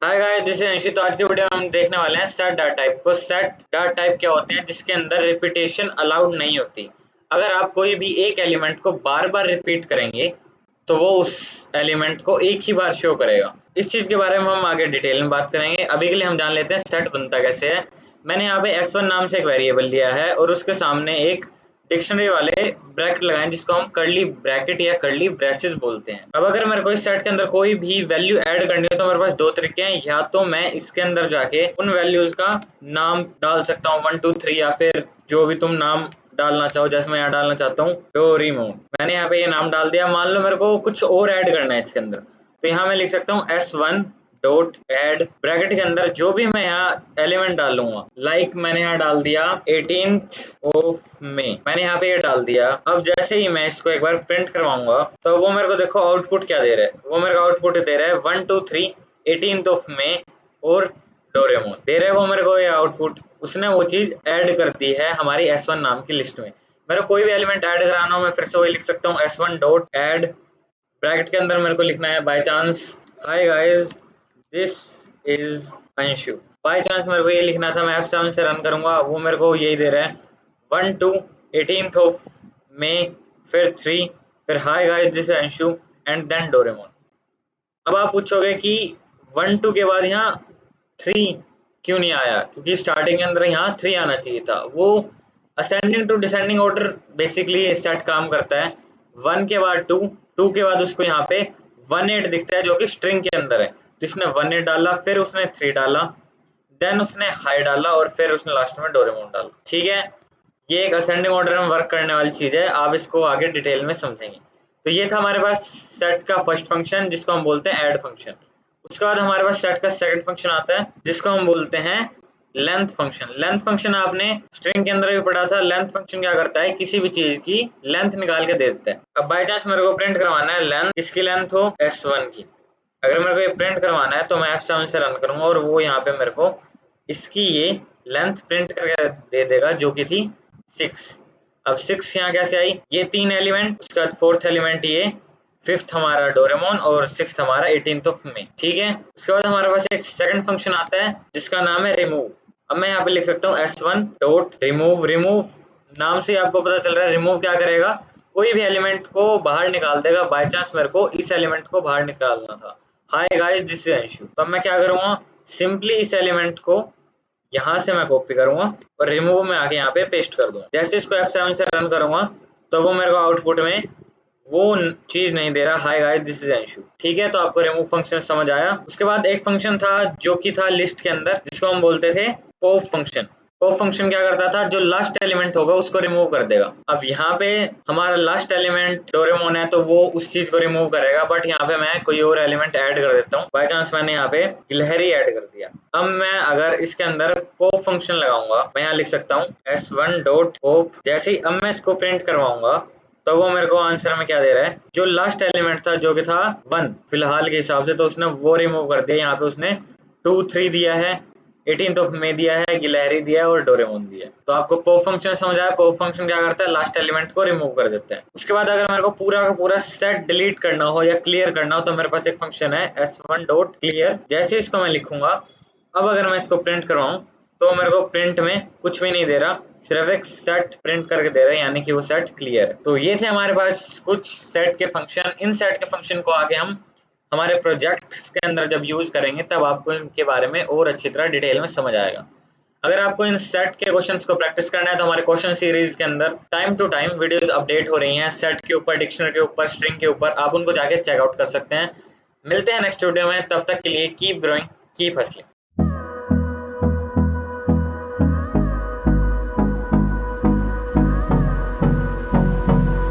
Hi guys, this is Anshit. तो आज की वीडियो में हम देखने वाले हैं सेट डाटा टाइप को। सेट डाटा टाइप क्या होते हैं? जिसके अंदर रिपीटेशन अलाउड नहीं होती। अगर आप कोई भी एक एलिमेंट को बार बार रिपीट करेंगे तो वो उस एलिमेंट को एक ही बार शो करेगा। इस चीज के बारे में हम आगे डिटेल में बात करेंगे। अभी के लिए हम जान लेते हैं सेट बनता कैसे है। मैंने यहाँ पे s1 नाम से एक वेरिएबल लिया है और उसके सामने एक डिक्शनरी वाले ब्रैकेट लगाएं जिसको हम कर्ली ब्रैकेट या कर्ली ब्रेसेस बोलते हैं। अब अगर मेरे को इस सेट के अंदर कोई भी वैल्यू ऐड करनी है तो मेरे पास दो तरीके हैं। या तो मैं इसके अंदर जाके उन वैल्यूज का नाम डाल सकता हूँ 1 2 3 या फिर जो भी तुम नाम डालना चाहो। जैसे मैं यहाँ डालना चाहता हूँ डोरेमोन। मैंने यहाँ पे ये नाम डाल दिया। मान लो मेरे को कुछ और ऐड करना है इसके अंदर, तो यहाँ मैं लिख सकता हूँ s1 डॉट एड ब्रैकेट के अंदर जो भी मैं यहाँ एलिमेंट डालूंगा। लाइक मैंने यहाँ डाल दिया 18th ऑफ मई, मैंने यहाँ पे ये डाल दिया। अब जैसे ही मैं इसको एक बार प्रिंट करवाऊंगा तो वो मेरे को देखो आउटपुट क्या दे रहा है। वो मेरे को आउटपुट दे रहा है 1 2 3 18th ऑफ मई और डोरेमोन दे रहा है वो मेरे को ये आउटपुट। उसने वो चीज ऐड कर दी है हमारी s1 नाम की लिस्ट में। मेरे को कोई भी एलिमेंट ऐड कराना हो मैं फिर से वही लिख सकता हूँ s1 डॉट ऐड ब्रैकेट के अंदर मेरे को लिखना है by chance hi guys this is Anshu. By chance मेरे को ये लिखना था। मैं F7 से रन करूंगा, वो मेरे को यही दे रहा है 1 2 18th ऑफ मई फिर 3 फिर hi guys this is Anshu and then Doraemon. अब आप पूछोगे कि 1 2 के बाद यहाँ 3 क्यों नहीं आया? क्योंकि स्टार्टिंग के अंदर यहाँ 3 आना चाहिए था। वो ascending to descending order basically set काम करता है। 1 के बाद 2, 2 के बाद उसको यहाँ पे 18 दिखता है जो कि स्ट्रिंग के अंदर है। जिसने 18 डाला, फिर उसने 3 डाला, देन उसने हाई डाला और फिर उसने लास्ट में डोरेमोन डाला। ठीक है, ये एक असेंडिंग ऑर्डर में वर्क करने वाली चीज है। आप इसको आगे डिटेल में समझेंगे। तो ये था हमारे पास सेट का फर्स्ट फंक्शन जिसको हम बोलते हैं ऐड फंक्शन। उसके बाद हमारे पास सेट का सेकंड फंक्शन आता है जिसको हम बोलते हैं लेंथ फंक्शन। लेंथ फंक्शन आपने स्ट्रिंग के अंदर भी पढ़ा था। लेंथ फंक्शन क्या करता है? किसी भी चीज की लेंथ निकाल के दे देता है। अब बाय चांस मेरे को प्रिंट करवाना है लेंथ, इसकी लेंथ हो s1 की। अगर मेरे को ये प्रिंट करवाना है तो मैं F7 से रन करूंगा और वो यहाँ पे मेरे को इसकी ये लेंथ प्रिंट करके दे देगा जो कि थी 6। अब 6 यहाँ कैसे आई? ये 3 एलिमेंट, उसके बाद 4th एलिमेंट ये, 5th हमारा डोरेमोन और 6th हमारा 18th ऑफ मई। ठीक है, उसके बाद हमारे पास एक सेकंड फंक्शन आता है जिसका नाम है रिमूव। अब मैं यहाँ पे लिख सकता हूँ s1 डॉट रिमूव। रिमूव नाम से आपको पता चल रहा है रिमूव क्या करेगा? कोई भी एलिमेंट को बाहर निकाल देगा। बाय चांस मेरे को इस एलिमेंट को बाहर निकालना था, हाय गाइस दिस इज अंशु। तो अब मैं क्या करूंगा? सिंपली इस एलिमेंट को यहाँ से मैं कॉपी करूंगा और रिमूव में आके यहाँ पे पेस्ट कर दूंगा। जैसे इसको F7 से रन करूंगा तो वो मेरे को आउटपुट में वो चीज नहीं दे रहा, हाय गाइस दिस इज अंशु। ठीक है, तो आपको रिमूव फंक्शन समझ आया। उसके बाद एक फंक्शन था जो कि था लिस्ट के अंदर जिसको हम बोलते थे पॉप फंक्शन। पॉप फंक्शन क्या करता था? जो लास्ट एलिमेंट होगा उसको रिमूव कर देगा। अब यहाँ पे हमारा लास्ट एलिमेंट डोरेमोन है तो वो उस चीज को रिमूव करेगा, बट यहाँ पे मैं कोई और एलिमेंट ऐड कर देता हूँ। बाय चांस मैंने यहाँ पे गिलहरी ऐड कर दिया। अब मैं अगर इसके अंदर पॉप फंक्शन लगाऊंगा, मैं यहाँ लिख सकता हूँ s1 डॉट पॉप। जैसे ही अब मैं इसको प्रिंट करवाऊंगा तो वो मेरे को आंसर में क्या दे रहा है? जो लास्ट एलिमेंट था जो कि था 1 फिलहाल के हिसाब से, तो उसने वो रिमूव कर दिया। यहाँ पे उसने 2 3 दिया है, 18th ऑफ मई दिया है, गिलहरी दिया है और डोरेमोन दिया है। तो आपको पॉप फंक्शन समझ आया? पॉप फंक्शन क्या करता है? लास्ट एलिमेंट को रिमूव कर देता है। उसके बाद अगर मेरे को पूरा का पूरा सेट डिलीट करना हो या क्लियर करना हो तो मेरे पास एक फंक्शन है s1 डॉट क्लियर। जैसे इसको मैं लिखूंगा, अब अगर मैं इसको प्रिंट करवाऊं तो मेरे को प्रिंट में कुछ भी नहीं दे रहा, सिर्फ एक सेट प्रिंट करके दे रहा है, यानी कि वो सेट क्लियर है। तो ये थे हमारे पास कुछ सेट के फंक्शन। इन सेट के फंक्शन को आगे हम हमारे प्रोजेक्ट्स के अंदर जब यूज करेंगे तब आपको इनके बारे में और अच्छी तरह डिटेल में समझ आएगा। अगर आपको इन सेट के क्वेश्चंस को प्रैक्टिस करना है तो हमारे क्वेश्चन सीरीज के अंदर time to time videos update हो रही हैं सेट के ऊपर, डिक्शनरी के ऊपर, स्ट्रिंग के ऊपर। आप उनको जाके चेकआउट कर सकते हैं। मिलते हैं नेक्स्ट वीडियो में, तब तक के लिए कीप ग्रोइंग कीप हसलिंग।